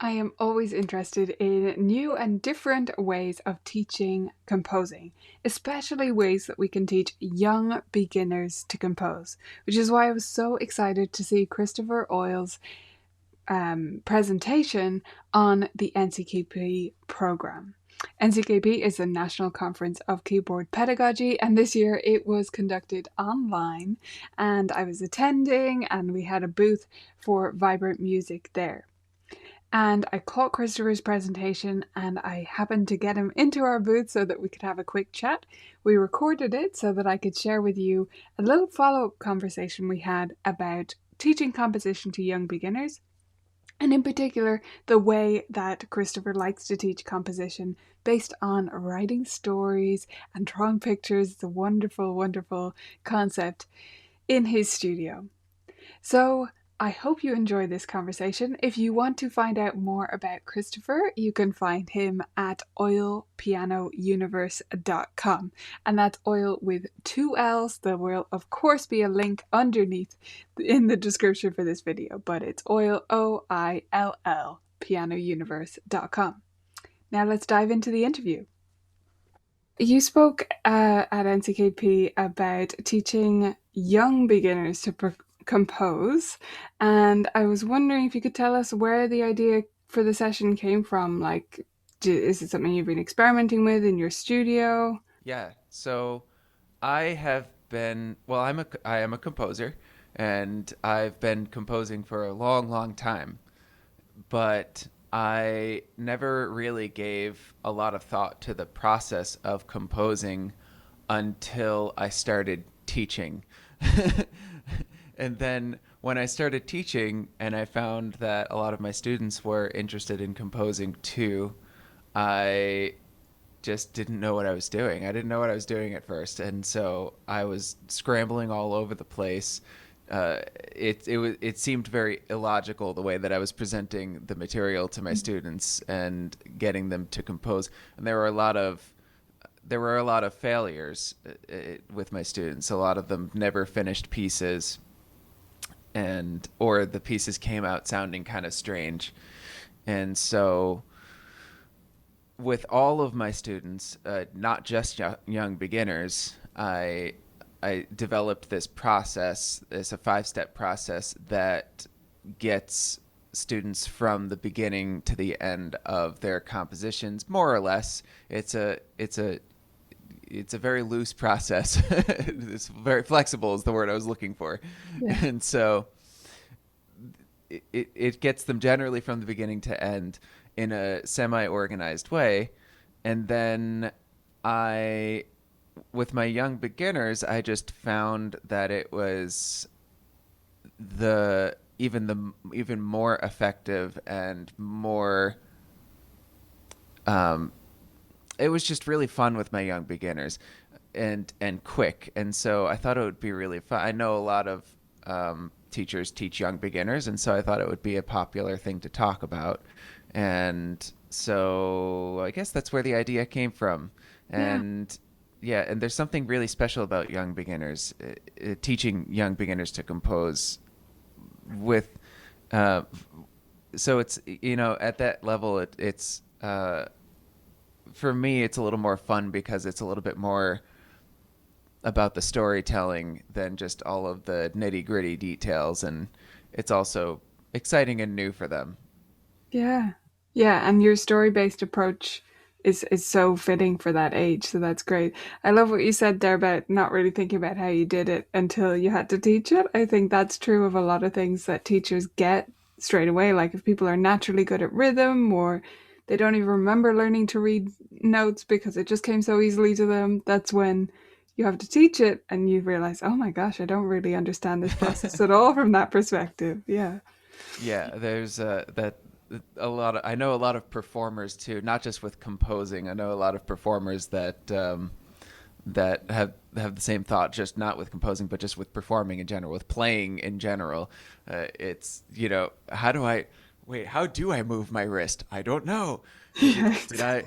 I am always interested in new and different ways of teaching composing, especially ways that we can teach young beginners to compose, which is why I was so excited to see Christopher Oil's presentation on the NCKP program. NCKP is the National Conference of Keyboard Pedagogy, and this year it was conducted online, and I was attending, and we had a booth for vibrant music there. And I caught Christopher's presentation and I happened to get him into our booth so that we could have a quick chat. We recorded it so that I could share with you a little follow up conversation we had about teaching composition to young beginners, and in particular, the way that Christopher likes to teach composition based on writing stories and drawing pictures. It's a wonderful, wonderful concept in his studio. So, I hope you enjoy this conversation. If you want to find out more about Christopher, you can find him at oilpianouniverse.com. And that's oil with two L's. There will, of course, be a link underneath in the description for this video, but it's oil, O-I-L-L, pianouniverse.com. Now let's dive into the interview. You spoke at NCKP about teaching young beginners to compose, and I was wondering if you could tell us where the idea for the session came from. Like, is it something you've been experimenting with in your studio? Yeah. So I have been, well, I am a composer and I've been composing for a long, long time, but I never really gave a lot of thought to the process of composing until I started teaching. And then when I started teaching and I found that a lot of my students were interested in composing too, I just didn't know what I was doing. I didn't know what I was doing at first, and so I was scrambling all over the place. It seemed very illogical the way that I was presenting the material to my students and getting them to compose. And there were a lot of failures with my students. A lot of them never finished pieces, and or the pieces came out sounding kind of strange. And so with all of my students, not just young beginners, I developed this process. It's a 5-step process that gets students from the beginning to the end of their compositions, more or less. It's a very loose process. It's very flexible is the word I was looking for, Yeah. and so it gets them generally from the beginning to end in a semi-organized way. And then I, with my young beginners, I just found that it was the even more effective and more um, it was just really fun with my young beginners and quick. And so I thought it would be really fun. I know a lot of teachers teach young beginners, and so I thought it would be a popular thing to talk about. And so I guess that's where the idea came from. Yeah. And yeah, and there's something really special about young beginners, teaching young beginners to compose with uh, so it's at that level it's for me it's a little more fun because it's a little bit more about the storytelling than just all of the nitty gritty details, and it's also exciting and new for them. Yeah. Yeah, and your story-based approach is so fitting for that age, so that's great. I love what you said there about not really thinking about how you did it until you had to teach it. I think that's true of a lot of things that teachers get straight away. Like if people are naturally good at rhythm or they don't even remember learning to read notes because it just came so easily to them, that's when you have to teach it and you realize, "Oh my gosh, I don't really understand this process at all from that perspective." Yeah. Yeah, there's that a lot of I know a lot of performers too, not just with composing. I know a lot of performers that have the same thought, just not with composing, but just with performing in general, with playing in general. It's how do I wait? How do I move my wrist? I don't know. Yeah. Did I?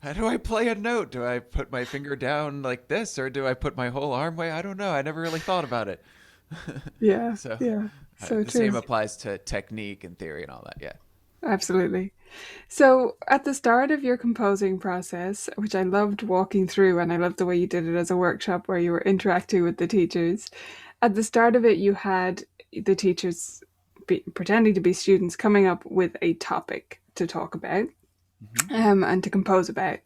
How do I play a note? Do I put my finger down like this, or do I put my whole arm way? I don't know. I never really thought about it. Yeah, So yeah, so the same true. applies to technique and theory and all that. Yeah. Absolutely. So, at the start of your composing process, which I loved walking through, and I loved the way you did it as a workshop where you were interacting with the teachers, at the start of it, you had the teachers pretending to be students coming up with a topic to talk about Hmm. and to compose about.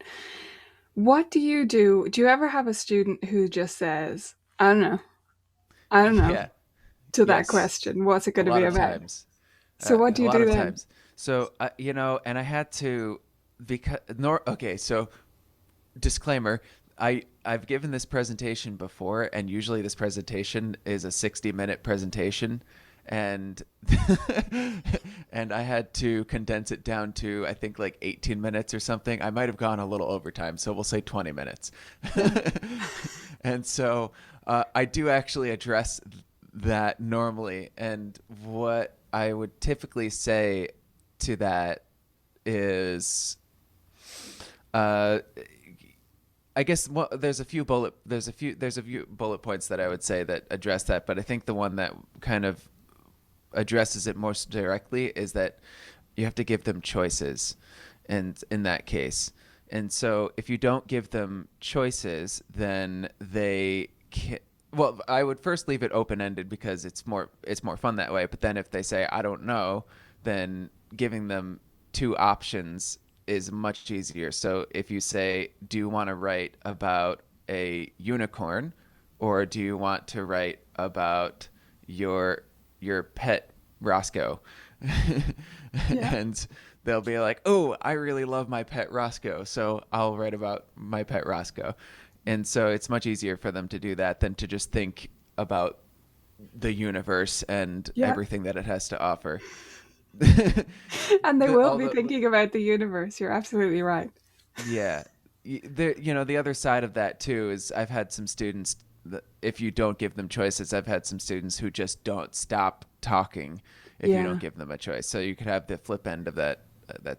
What do you do? Do you ever have a student who just says, I don't know, I don't know, Yeah. to that Yes. question? What's it A going to lot be of about? times. So, what A do you lot do of then? times. So, and I had to, because nor okay. So, disclaimer: I've given this presentation before, and usually this presentation is a 60-minute presentation, and and I had to condense it down to, I think, like 18 minutes or something. I might have gone a little overtime, so we'll say 20 minutes. Yeah. And so I do actually address that normally, and what I would typically say to that is, uh, I guess, well, there's a few bullet points that I would say that address that, but I think the one that kind of addresses it most directly is that you have to give them choices, and in that case, and so if you don't give them choices, then they can. Well, I would first leave it open ended because it's more fun that way. But then if they say I don't know, then giving them two options is much easier. So if you say, do you want to write about a unicorn, or do you want to write about your your pet Roscoe? Yeah. And they'll be like, oh, I really love my pet Roscoe, so I'll write about my pet Roscoe. And so it's much easier for them to do that than to just think about the universe and Yeah. everything that it has to offer. And they will be Although, thinking about the universe. You're absolutely right. yeah, the other side of that too is I've had some students that if you don't give them choices, I've had some students who just don't stop talking if you don't Yeah. give them a choice. So you could have the flip end of that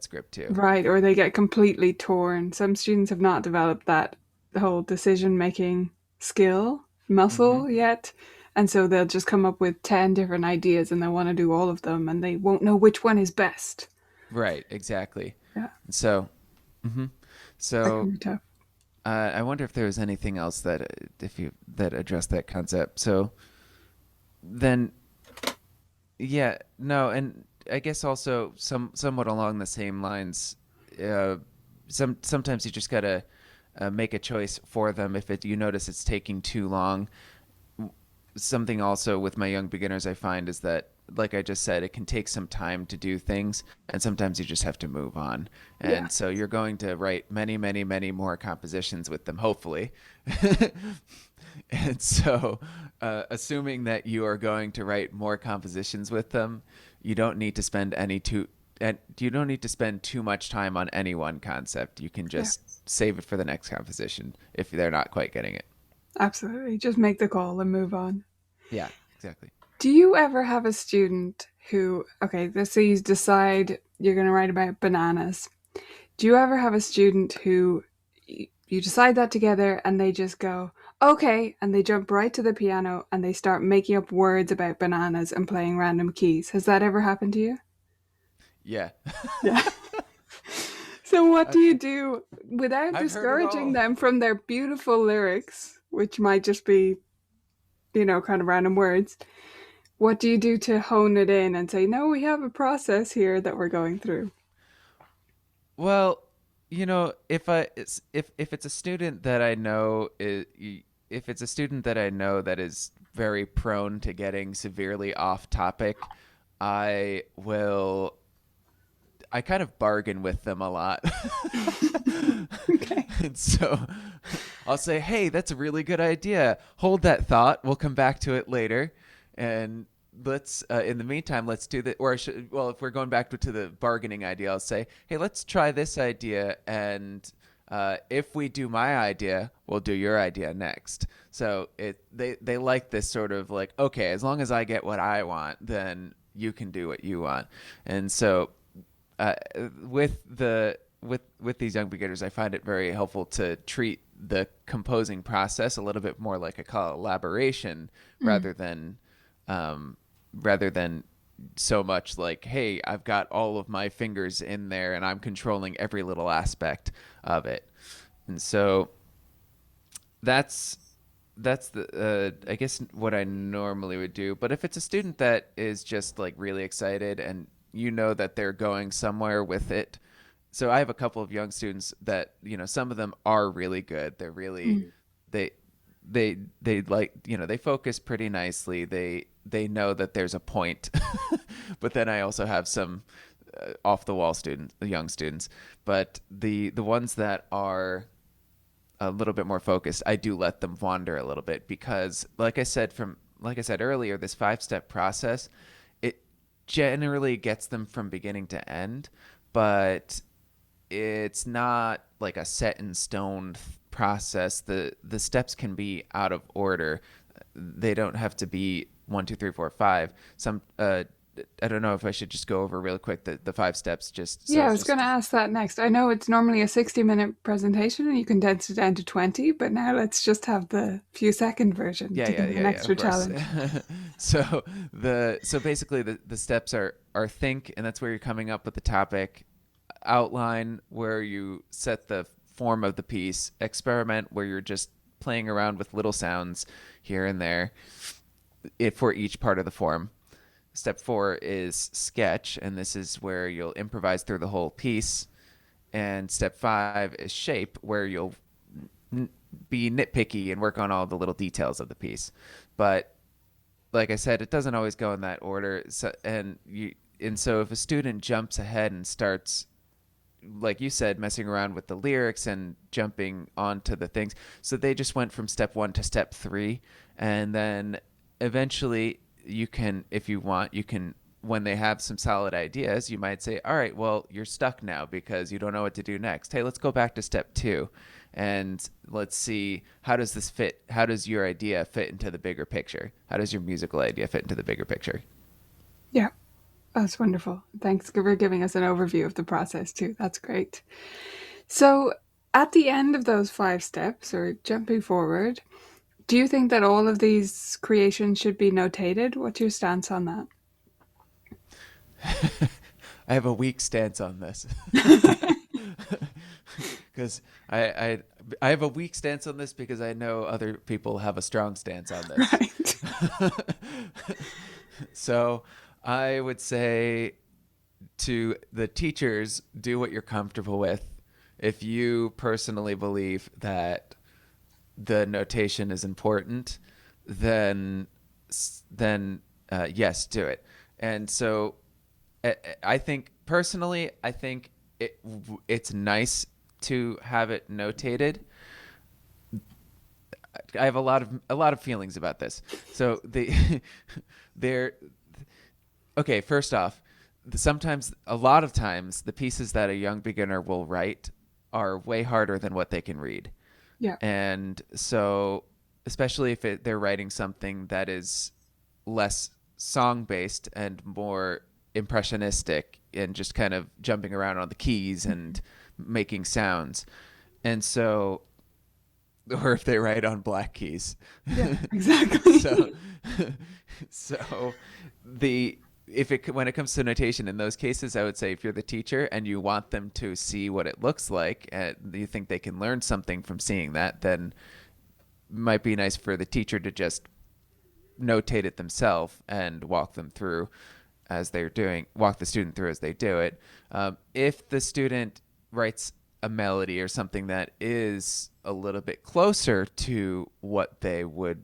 script too. Right. Or they get completely torn. Some students have not developed that whole decision making skill, Hmm. muscle yet. And so they'll just come up with 10 different ideas and they want to do all of them and they won't know which one is best. Right, exactly. Yeah. So, hmm That so can be tough. I wonder if there was anything else that if you that addressed that concept. So then, yeah, no, and I guess also somewhat along the same lines. Uh, sometimes you just gotta make a choice for them if you notice it's taking too long. Something also with my young beginners I find is that, like I just said, it can take some time to do things, and sometimes you just have to move on. Yeah. And so you're going to write many, many, many more compositions with them, hopefully. And so, assuming that you are going to write more compositions with them, you don't need to spend any too and you don't need to spend too much time on any one concept. You can Yeah. just save it for the next composition if they're not quite getting it. Absolutely. Just make the call and move on. Yeah, exactly. Do you ever have a student who, okay, let's say you decide you're going to write about bananas. Do you ever have a student who you decide that together and they just go, okay, and they jump right to the piano and they start making up words about bananas and playing random keys? Has that ever happened to you? Yeah. Yeah. So, what I, do you do without I've heard it discouraging all. them from their beautiful lyrics, which might just be, kind of random words? What do you do to hone it in and say, no, we have a process here that we're going through? Well, if it's a student that I know if it's a student that I know that is very prone to getting severely off topic, I will I kind of bargain with them a lot. Okay. And so I'll say, "Hey, that's a really good idea. Hold that thought. We'll come back to it later." And let's in the meantime, let's do that. Or I should, well, if we're going back to the bargaining idea, I'll say, "Hey, let's try this idea, and if we do my idea, we'll do your idea next." So they like this sort of like, okay, as long as I get what I want, then you can do what you want. And so uh, with these young beginners, I find it very helpful to treat the composing process a little bit more like a collaboration Mm. rather than um, rather than so much like, hey, I've got all of my fingers in there and I'm controlling every little aspect of it. And so that's the I guess what I normally would do. But if it's a student that is just like really excited and you know that they're going somewhere with it. So I have a couple of young students that, some of them are really good. They're really Mm. they they like, they focus pretty nicely. They know that there's a point. But then I also have some off the wall students, young students. But the ones that are a little bit more focused, I do let them wander a little bit because, like I said earlier, this 5-step process, it generally gets them from beginning to end, but it's not like a set in stone process. The steps can be out of order. They don't have to be 1, 2, 3, 4, 5. Some I don't know if I should just go over real quick the 5 steps just Yeah, so I was going to ask that next. I know it's normally a 60-minute presentation and you condense it down to 20, but now let's just have the few second version Yeah, to yeah, give it yeah, an yeah, of extra course. challenge. So basically the steps are think, and that's where you're coming up with the topic, outline where you set the form of the piece, experiment where you're just playing around with little sounds here and there for each part of the form. Step 4 is sketch, and this is where you'll improvise through the whole piece. And step 5 is shape, where you'll be nitpicky and work on all the little details of the piece. But like I said, it doesn't always go in that order. So if a student jumps ahead and starts, like you said, messing around with the lyrics and jumping onto the things, so they just went from step 1 to step 3, and then eventually you can, if you want, you can, when they have some solid ideas, you might say, all right, well, you're stuck now because you don't know what to do next. Hey, let's go back to step 2 and let's see, how does this fit? How does your idea fit into the bigger picture? How does your musical idea fit into the bigger picture? Yeah, that's wonderful. Thanks for giving us an overview of the process too. That's great. So, at the end of those 5 steps, or jumping forward, do you think that all of these creations should be notated? What's your stance on that? I have a weak stance on this. Because I have a weak stance on this because I know other people have a strong stance on this. Right. So I would say to the teachers, do what you're comfortable with. If you personally believe that the notation is important, then yes, do it. And so I think personally, I think it's nice to have it notated. I have a lot of feelings about this. So they're okay. First off, sometimes, a lot of times, the pieces that a young beginner will write are way harder than what they can read. Yeah. And so, especially if they're writing something that is less song based and more impressionistic and just kind of jumping around on the keys and making sounds. And so, or if they write on black keys. Yeah, so, exactly. so the if it when it comes to notation in those cases, I would say if you're the teacher and you want them to see what it looks like and you think they can learn something from seeing that, then it might be nice for the teacher to just notate it themselves and walk the student through as they do it. If the student writes a melody or something that is a little bit closer to what they would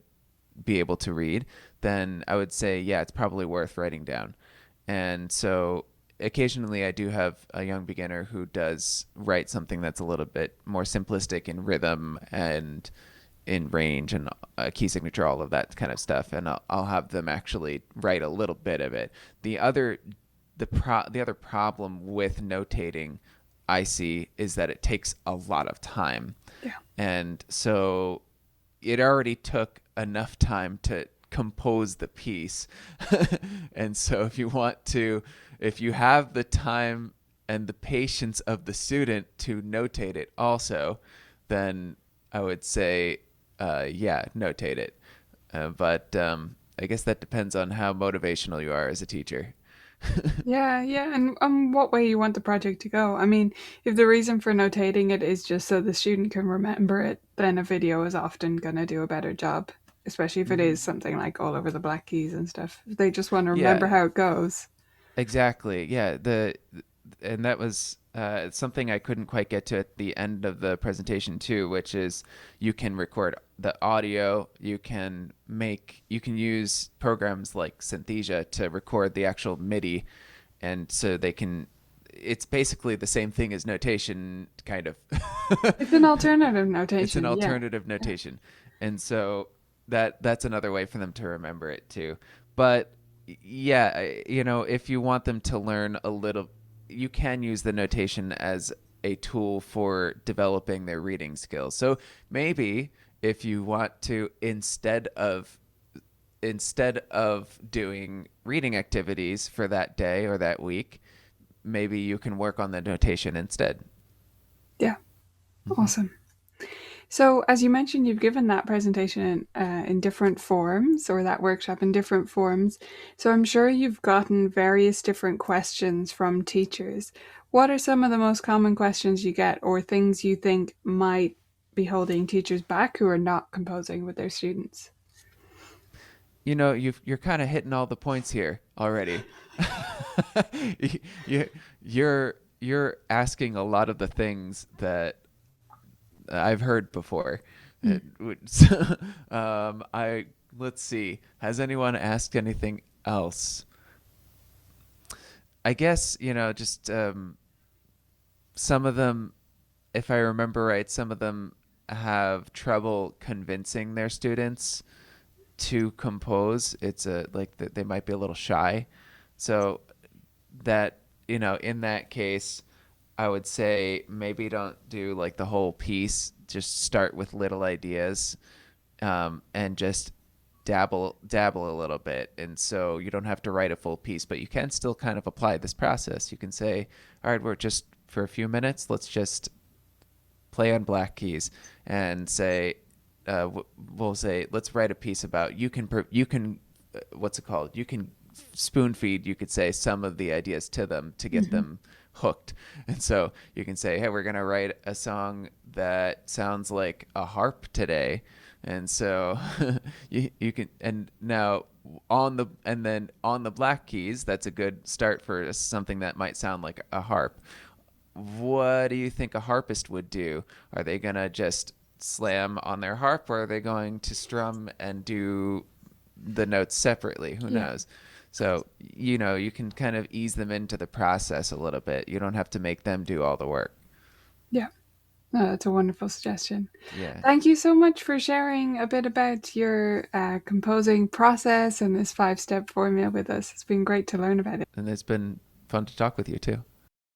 be able to read, then I would say, yeah, it's probably worth writing down. And so occasionally I do have a young beginner who does write something that's a little bit more simplistic in rhythm and in range and key signature, all of that kind of stuff. And I'll have them actually write a little bit of it. The other problem with notating I see is that it takes a lot of time. Yeah. And so it already took enough time to compose the piece. And so if you have the time and the patience of the student to notate it also, then I would say, yeah, notate it. But I guess that depends on how motivational you are as a teacher. Yeah, yeah, and what way you want the project to go. I mean, if the reason for notating it is just so the student can remember it, then a video is often going to do a better job, especially if it Hmm. is something like all over the black keys and stuff. If they just want to remember Yeah, how it goes. exactly. Yeah, the and that was something I couldn't quite get to at the end of the presentation too, which is you can record the audio, you can use programs like Synthesia to record the actual MIDI, and so they can. It's basically the same thing as notation, kind of. It's an alternative It's an notation, yeah. alternative Yeah. notation, and so that's another way for them to remember it too. But yeah, if you want them to learn a little, you can use the notation as a tool for developing their reading skills. So maybe if you want to, instead of doing reading activities for that day or that week, maybe you can work on the notation instead. Yeah, Hmm. awesome. So, as you mentioned, you've given that presentation in different forms, or that workshop in different forms. So, I'm sure you've gotten various different questions from teachers. What are some of the most common questions you get, or things you think might be holding teachers back who are not composing with their students? You're kind of hitting all the points here already. you, you're asking a lot of the things that I've heard before. Mm. I let's see. Has anyone asked anything else? I guess just some of them, if I remember right, some of them have trouble convincing their students to compose. It's a like they might be a little shy, so that in that case, I would say maybe don't do like the whole piece. Just start with little ideas, and just dabble a little bit. And so you don't have to write a full piece, but you can still kind of apply this process. You can say, all right, we're just for a few minutes, let's just play on black keys and say, we'll say, let's write a piece about you can what's it called? You can spoon feed, you could say, some of the ideas to them to get Hmm. them hooked. And so you can say, hey, we're going to write a song that sounds like a harp today. And so you can, and now on the black keys, that's a good start for something that might sound like a harp. What do you think a harpist would do? Are they going to just slam on their harp, or are they going to strum and do the notes separately? Who Yeah, knows? So, you can kind of ease them into the process a little bit. You don't have to make them do all the work. yeah. No, that's a wonderful suggestion. Yeah. Thank you so much for sharing a bit about your composing process and this 5-step formula with us. It's been great to learn about it. And it's been fun to talk with you too.